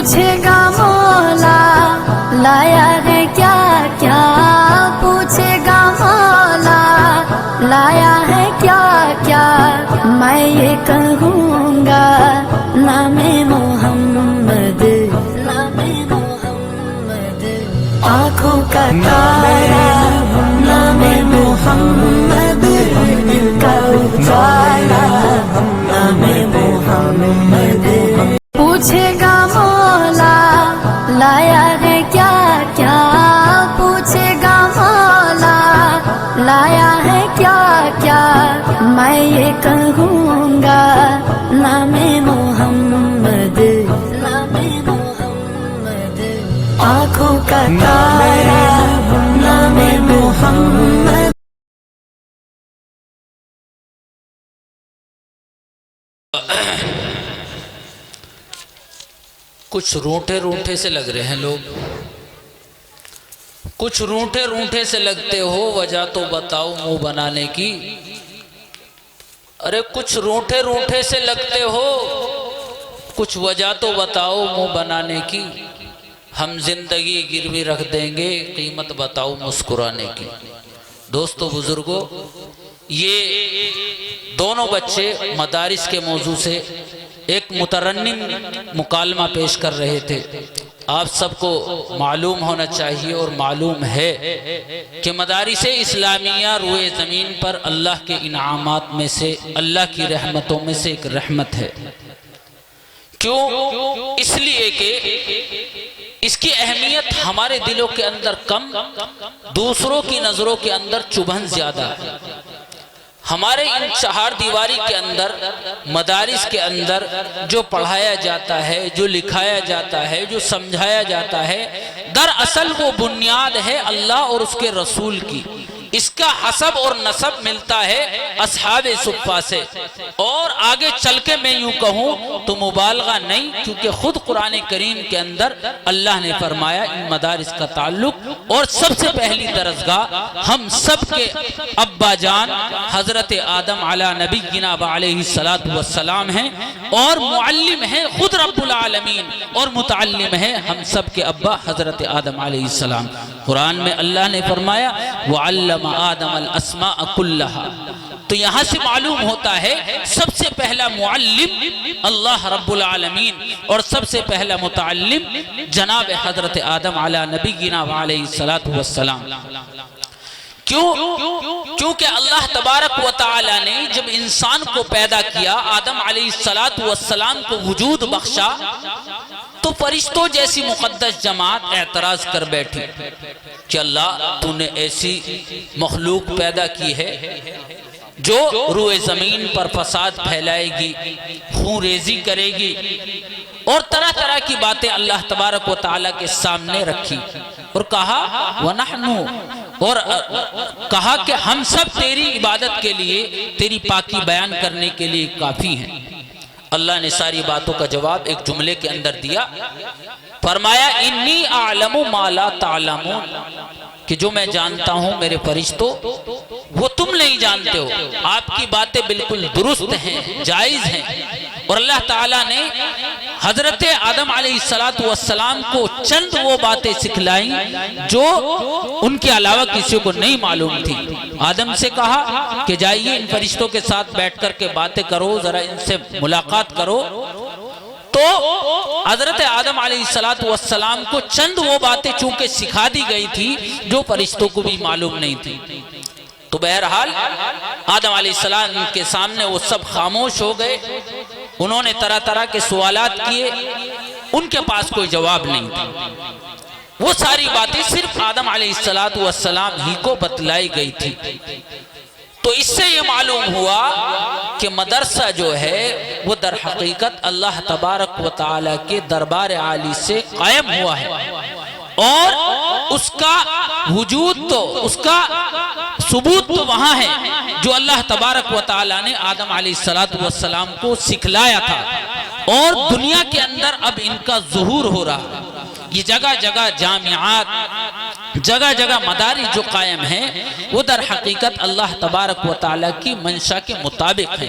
پوچھے گا مولا لایا ہے کیا کیا، پوچھے گا مولا لایا ہے کیا کیا، میں یہ کہوں گا نام محمد، نام محمد، آنکھوں کا تارا نام محمد، دل کا اجالا نام محمد۔ پوچھے گا مولا لایا ہے کیا کیا، پوچھے گا مولا لایا ہے کیا کیا، میں یہ کہوں گا نام محمد، نام محمد، آنکھوں کا تارا نام محمد۔ کچھ روٹھے روٹھے سے لگ رہے ہیں لوگ، کچھ روٹھے روٹھے سے لگتے ہو، وجہ تو بتاؤ منہ بنانے کی۔ ارے کچھ روٹھے روٹھے سے لگتے ہو، کچھ وجہ تو بتاؤ منہ بنانے کی، ہم زندگی گروی رکھ دیں گے، قیمت بتاؤ مسکرانے کی۔ دوستو بزرگو، یہ دونوں بچے مدارس کے موضوع سے ایک مترنم مکالمہ پیش کر رہے تھے۔ آپ سب کو معلوم ہونا چاہیے اور معلوم ہے کہ مدارس اسلامیہ روئے زمین پر اللہ کے انعامات میں سے، اللہ کی رحمتوں میں سے ایک رحمت ہے۔ کیوں؟ اس لیے کہ اس کی اہمیت ہمارے دلوں کے اندر کم، دوسروں کی نظروں کے اندر چبھن زیادہ ہے۔ ہمارے ان چہار دیواری کے اندر، مدارس کے اندر جو پڑھایا جاتا ہے، جو لکھایا جاتا ہے، جو سمجھایا جاتا ہے، دراصل وہ بنیاد ہے اللہ اور اس کے رسول کی۔ اس کا حسب اور نسب ملتا ہے اصحاب صفہ سے، اور آگے چل کے میں یوں کہوں تو مبالغہ نہیں، کیونکہ خود قرآن کریم کے اندر اللہ نے فرمایا ان مدارس کا تعلق، اور سب سے پہلی درسگاہ ہم سب کے ابا جان حضرت آدم علی نبینا علیہ السلام ہیں، اور معلم ہیں خود رب العالمین، اور متعلم ہیں ہم سب کے ابا حضرت آدم علیہ السلام۔ قرآن میں اللہ نے فرمایا وَعَلَّمَ آدم الاسماء كلها، تو یہاں سے معلوم ہوتا ہے سب سے پہلا معلم اللہ رب العالمین، اور سب سے پہلا متعلم جناب حضرت آدم علی نبینا علیہ السلام۔ کیونکہ اللہ تبارک و تعالی نے جب انسان کو پیدا کیا، آدم علیہ السلام کو وجود بخشا، تو فرشتوں جیسی مقدس جماعت اعتراض کر بیٹھی کہ اللہ تو نے ایسی مخلوق پیدا کی ہے جو روئے زمین پر فساد پھیلائے گی، خون ریزی کرے گی، اور طرح طرح کی باتیں اللہ تبارک و تعالی کے سامنے رکھی، اور کہا وَنَحْنُ، اور کہا کہ ہم سب تیری عبادت کے لیے، تیری پاکی بیان کرنے کے لیے کافی ہیں۔ اللہ نے ساری باتوں کا جواب ایک جملے کے اندر دیا، فرمایا انی اعلم ما لا تعلمون، کہ جو میں جانتا ہوں میرے فرشتوں وہ تم نہیں جانتے ہو۔ آپ کی باتیں بالکل درست ہیں، جائز ہیں، اور اللہ تعالیٰ نے حضرت آدم علیہ السلام کو چند وہ باتیں سکھلائیں جو ان کے علاوہ کسی کو نہیں معلوم تھی۔ آدم سے کہا کہ جائیے ان فرشتوں کے ساتھ بیٹھ کر کے باتیں کرو، ذرا ان سے ملاقات کرو، تو حضرت آدم علیہ السلام کو چند وہ باتیں چونکہ سکھا دی گئی تھی جو فرشتوں کو بھی معلوم نہیں تھی۔ تو بہرحال آدم علیہ السلام کے سامنے وہ سب خاموش ہو گئے، انہوں نے طرح طرح کے سوالات کیے، ان کے پاس کوئی جواب نہیں تھا۔ وہ ساری باتیں صرف آدم علیہ السلام ہی کو بتلائی گئی تھی۔ تو اس سے یہ معلوم ہوا کہ مدرسہ جو ہے وہ در حقیقت اللہ تبارک و تعالی کے دربار عالی سے قائم ہوا ہے، اور اس کا وجود تو، اس کا ثبوت تو وہاں ہے جو اللہ تبارک و تعالی نے آدم علیہ السلام کو سکھلایا تھا، اور دنیا کے اندر اب ان کا ظہور ہو رہا ہے۔ یہ جگہ جگہ جامعات، جگہ جگہ مدارس جو قائم ہیں وہ در حقیقت اللہ تبارک و تعالیٰ کی منشا کے مطابق ہیں،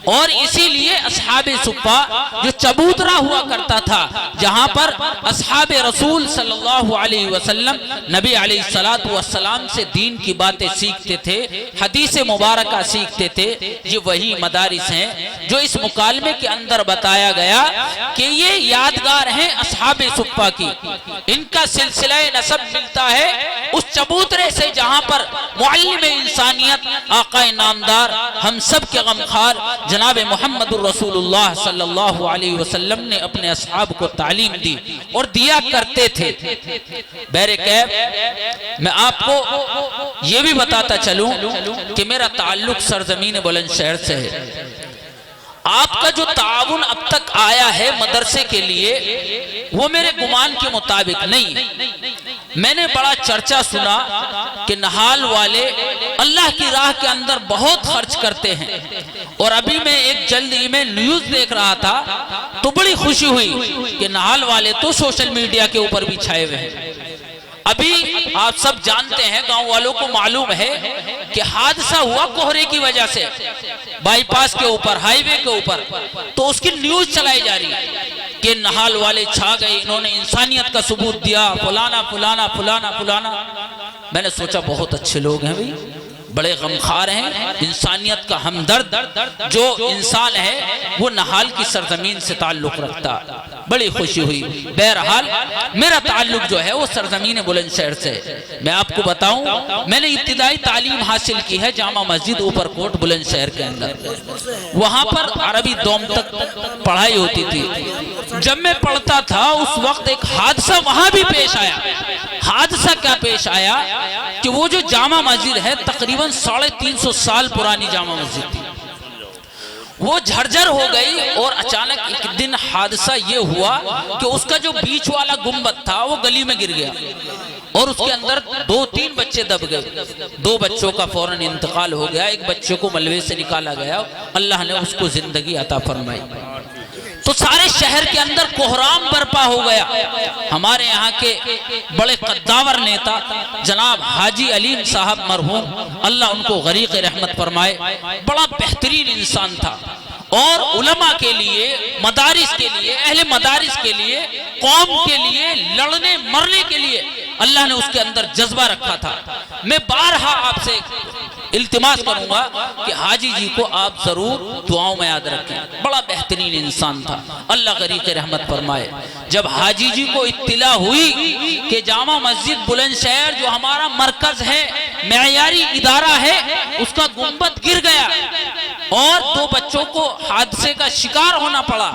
اور اسی لیے اصحاب صفہ جو چبوترا ہوا کرتا تھا، جہاں پر اصحاب رسول صلی اللہ علیہ وسلم نبی علیہ السلام سے دین کی باتیں سیکھتے تھے، حدیث مبارکہ سیکھتے تھے، یہ وہی مدارس ہیں جو اس مکالمے کے اندر بتایا گیا کہ یہ یادگار ہیں اصحاب صفہ کی، ان کا سلسلہ نسب ملتا ہے اس چبوترے سے جہاں پر معلم انسانیت آقا نامدار ہم سب کے غمخوار جناب محمد الرسول اللہ صلی اللہ علیہ وسلم نے اپنے اصحاب کو تعلیم دی اور دیا کرتے تھے۔ بہرکیف میں آپ کو یہ بھی بتاتا چلوں کہ میرا تعلق سرزمین بلند شہر سے ہے۔ آپ کا جو تعاون اب تک آیا ہے مدرسے کے لیے وہ میرے گمان کے مطابق نہیں۔ میں نے بڑا چرچا سنا کہ نہال والے اللہ کی راہ کے اندر بہت خرچ کرتے ہیں، اور ابھی میں ایک جلدی میں نیوز دیکھ رہا تھا تو بڑی خوشی ہوئی کہ نہال والے تو سوشل میڈیا کے اوپر بھی چھائے ہوئے ہیں۔ ابھی آپ سب جانتے ہیں، گاؤں والوں کو معلوم ہے کہ حادثہ ہوا کوہرے کی وجہ سے بائی پاس کے اوپر، ہائی وے کے اوپر، تو اس کی نیوز چلائی جا رہی ہے کہ نہال والے چھا گئے، انہوں نے انسانیت کا ثبوت دیا، فلانا فلانا فلانا فلانا۔ میں نے سوچا بہت اچھے لوگ ہیں بھئی، بڑے غمخوار ہیں، انسانیت کا ہمدرد جو انسان ہے وہ نہال کی سرزمین سے تعلق رکھتا، بڑی خوشی ہوئی۔ بہرحال میرا تعلق جو ہے وہ سرزمین بلند شہر سے۔ میں آپ کو بتاؤں میں نے ابتدائی تعلیم حاصل کی ہے جامع مسجد اوپر کوٹ بلند شہر کے اندر، وہاں پر عربی دوم تک پڑھائی ہوتی تھی۔ جب میں پڑھتا تھا اس وقت ایک حادثہ وہاں بھی پیش آیا۔ حادثہ کیا پیش آیا کہ وہ جو جامع مسجد ہے تقریباً 350 سال پرانی جامع مسجد تھی، وہ جھرجھر ہو گئی، اور اچانک ایک دن حادثہ یہ ہوا کہ اس کا جو بیچ والا گنبد تھا وہ گلی میں گر گیا، اور اس کے اندر 2-3 بچے دب گئے۔ 2 بچوں کا فوراً انتقال ہو گیا، ایک بچے کو ملبے سے نکالا گیا، اللہ نے اس کو زندگی عطا فرمائی۔ تو سارے شہر کے اندر کوہرام برپا ہو گیا۔ ہمارے یہاں کے بڑے قداور نیتا جناب حاجی علیم صاحب مرحوم، اللہ ان کو غریق رحمت فرمائے، بڑا بہترین انسان تھا، اور علماء کے لیے، مدارس کے لیے، اہل مدارس کے لیے، قوم کے لیے لڑنے مرنے کے لیے اللہ نے اس کے اندر جذبہ رکھا تھا۔ میں بارہا آپ سے التماس کروں گا کہ حاجی جی کو آپ ضرور دعاؤں میں یاد رکھیں، بڑا بہترین انسان تھا، اللہ غریق رحمت فرمائے۔ جب حاجی جی کو اطلاع ہوئی کہ جامع مسجد بلند شہر جو ہمارا مرکز ہے، معیاری ادارہ ہے، اس کا گنبد گر گیا اور 2 بچوں کو حادثے کا شکار ہونا پڑا،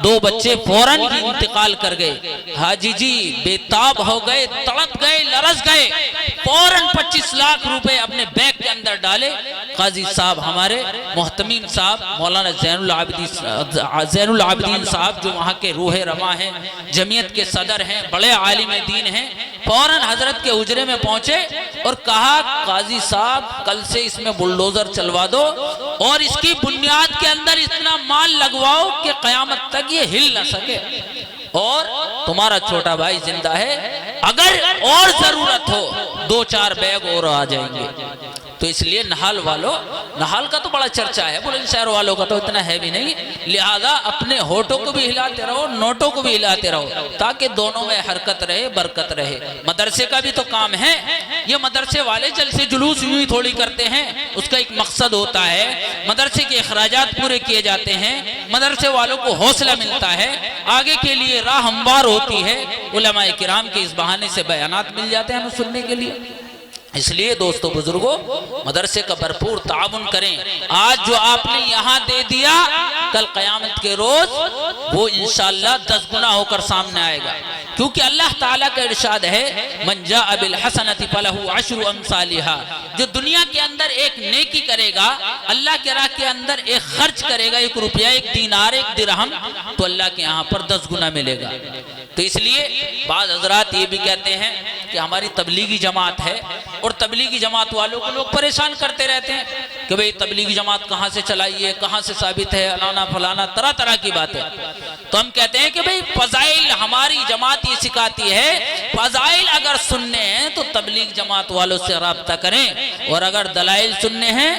2 بچے فوراً ہی انتقال کر گئے، حاجی جی بے تاب ہو گئے، تڑپ گئے، لرز گئے، فوراً 25 لاکھ روپے اپنے بیگ کے اندر ڈالے۔ قاضی صاحب ہمارے محتمیم صاحب مولانا زین العابدین صاحب جو وہاں کے روح رواں ہیں، جمعیت کے صدر ہیں، بڑے عالم دین ہیں، فوراً حضرت کے حجرے میں پہنچے اور کہا قاضی صاحب کل سے اس میں بلڈوزر چلوا دو اور اس کی بنیاد کے اندر اتنا مال لگواؤ کہ قیامت تک یہ ہل نہ سکے، اور تمہارا چھوٹا بھائی زندہ ہے، اگر اور ضرورت ہو 2-4 بیگ اور آ جائیں گے۔ تو اس لیے نہال کا تو بڑا چرچہ ہے، بلند شہر والوں کا تو اتنا ہے بھی نہیں، لہذا اپنے ہوٹوں کو بھی ہلاتے رہو، نوٹوں کو بھی ہلاتے رہو، تاکہ دونوں میں حرکت رہے، برکت رہے۔ مدرسے کا بھی تو کام ہے، یہ مدرسے والے جلسے جلوس یوں ہی تھوڑی کرتے ہیں، اس کا ایک مقصد ہوتا ہے، مدرسے کے اخراجات پورے کیے جاتے ہیں، مدرسے والوں کو حوصلہ ملتا ہے، آگے کے لیے راہ ہموار ہوتی ہے، علماء کرام کے اس بہانے سے بیانات مل جاتے ہیں ہمیں سننے کے لیے۔ اس لیے دوستو بزرگوں مدرسے کا بھرپور تعاون کریں۔ آج جو آپ نے یہاں دے دیا کل قیامت کے روز وہ انشاءاللہ 10 گنا ہو کر سامنے آئے گا، کیونکہ اللہ تعالیٰ کا ارشاد ہے من جاء بالحسنۃ فلہ 10 امثالھا، جو دنیا کے اندر ایک نیکی کرے گا، اللہ کے راہ کے اندر ایک خرچ کرے گا، 1 روپیہ، 1 دینار، 1 درہم، تو اللہ کے یہاں پر 10 گنا ملے گا۔ تو اس لیے بعض حضرات یہ بھی کہتے ہیں کہ ہماری تبلیغی جماعت ہے، اور تبلیغی جماعت والوں کو لوگ پریشان کرتے رہتے ہیں کہ بھئی تبلیغی جماعت کہاں سے چلائی ہے، کہاں سے ثابت ہے، الانا فلانا، طرح طرح کی باتیں۔ تو ہم کہتے ہیں کہ بھئی فضائل ہماری جماعت یہ سکھاتی ہے، فضائل اگر سننے ہیں تو تبلیغ جماعت والوں سے رابطہ کریں، اور اگر دلائل سننے ہیں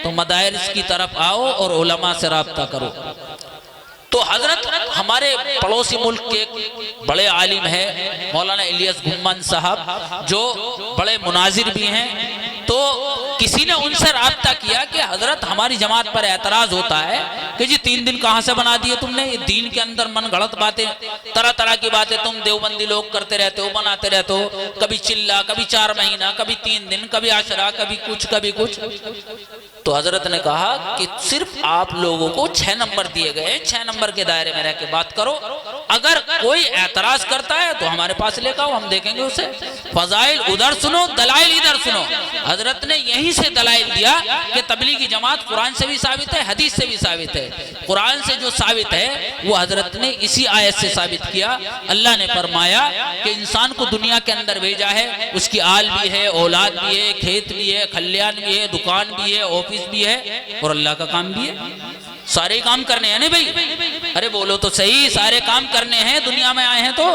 تو مدارس کی طرف آؤ اور علماء سے رابطہ کرو۔ تو حضرت ہمارے پڑوسی ملک کے بڑے عالم ہیں مولانا الیاس گھمن صاحب، جو بڑے مناظر بھی ہیں، تو کسی نے ان سے رابطہ کیا کہ حضرت ہماری جماعت پر اعتراض ہوتا ہے کہ جی 3 دن کہاں سے بنا دیے تم نے، یہ دین کے اندر من گھڑت باتیں، طرح طرح کی باتیں تم دیوبندی لوگ کرتے رہتے ہو، بناتے رہتے ہو، کبھی چلہ، کبھی 4 مہینہ، کبھی 3 دن، کبھی عشرہ، کبھی کچھ۔ تو حضرت نے کہا کہ صرف آپ لوگوں کو 6 نمبر دیے گئے، 6 نمبر کے دائرے میں رہ کے بات کرو، اگر کوئی اعتراض کرتا ہے تو ہمارے پاس لے کے آؤ، ہم دیکھیں گے اسے، فضائل ادھر سنو، دلائل ادھر سنو۔ حضرت نے یہیں سے دلائل دیا کہ تبلیغی جماعت قرآن سے بھی ثابت ہے، حدیث سے بھی ثابت ہے۔ قرآن سے جو ثابت ہے وہ حضرت نے اسی آیت سے ثابت کیا۔ اللہ نے فرمایا کہ انسان کو دنیا کے اندر بھیجا ہے، اس کی آل بھی ہے، اولاد بھی ہے، کھیت بھی ہے، کھلیان بھی ہے، دکان بھی ہے، آفس بھی ہے، اور اللہ کا کام بھی ہے۔ سارے کام کرنے ہیں نا بھائی، ارے بولو تو صحیح، سارے کام کرنے ہیں، دنیا میں آئے ہیں تو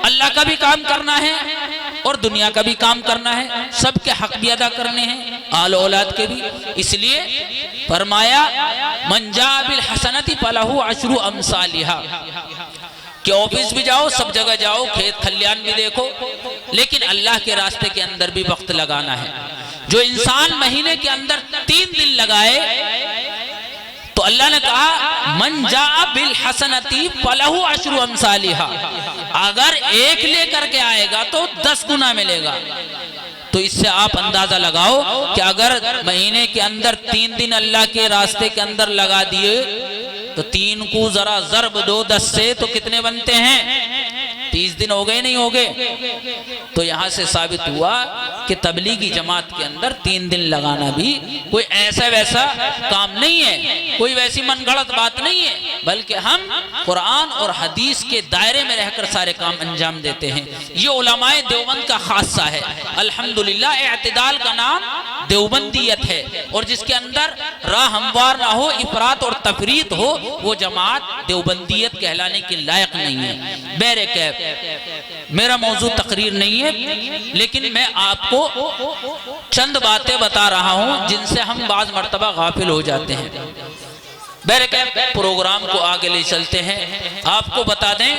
اللہ کا بھی کام کرنا ہے اور دنیا کا بھی کام کرنا ہے، سب کے حق بھی ادا کرنے ہیں، آل اولاد کے بھی۔ اس لیے فرمایا من جاء بالحسنۃ فلہ عشر امثالھا، کہ آفس بھی جاؤ، سب جگہ جاؤ، کھیت کھلیان بھی دیکھو، لیکن اللہ کے راستے کے اندر بھی وقت لگانا ہے۔ جو انسان مہینے کے اندر 3 دن لگائے تو اللہ نے کہا من جاء بالحسنۃ فلہ عشر امثالھا، اگر 1 لے کر کے آئے گا تو 10 گنا ملے گا۔ تو اس سے آپ اندازہ لگاؤ کہ اگر مہینے کے اندر 3 دن اللہ کے راستے کے اندر لگا دیے تو 3 کو ذرا ضرب دو 10 سے تو کتنے بنتے ہیں؟ 30 دن ہو گئے نہیں ہو گئے؟ تو یہاں سے ثابت ہوا کہ تبلیغی جماعت کے اندر 3 دن لگانا بھی کوئی ایسا ویسا کام نہیں ہے، کوئی ویسی من گھڑت بات نہیں ہے، بلکہ ہم قرآن اور حدیث کے دائرے میں رہ کر سارے کام انجام دیتے ہیں۔ یہ علماء دیوبند کا خاصہ ہے۔ الحمدللہ اعتدال کا نام دیوبندیت ہے، اور جس کے اندر راہ ہموار نہ ہو، افراط اور تفریط ہو، وہ جماعت دیوبندیت کہلانے کے لائق نہیں ہے۔ بہرکیف میرا موضوع تقریر نہیں ہے، لیکن میں آپ کو چند باتیں بتا رہا ہوں جن سے ہم بعض مرتبہ غافل ہو جاتے ہیں۔ بہرکیف پروگرام کو آگے لے چلتے ہیں۔ آپ کو بتا دیں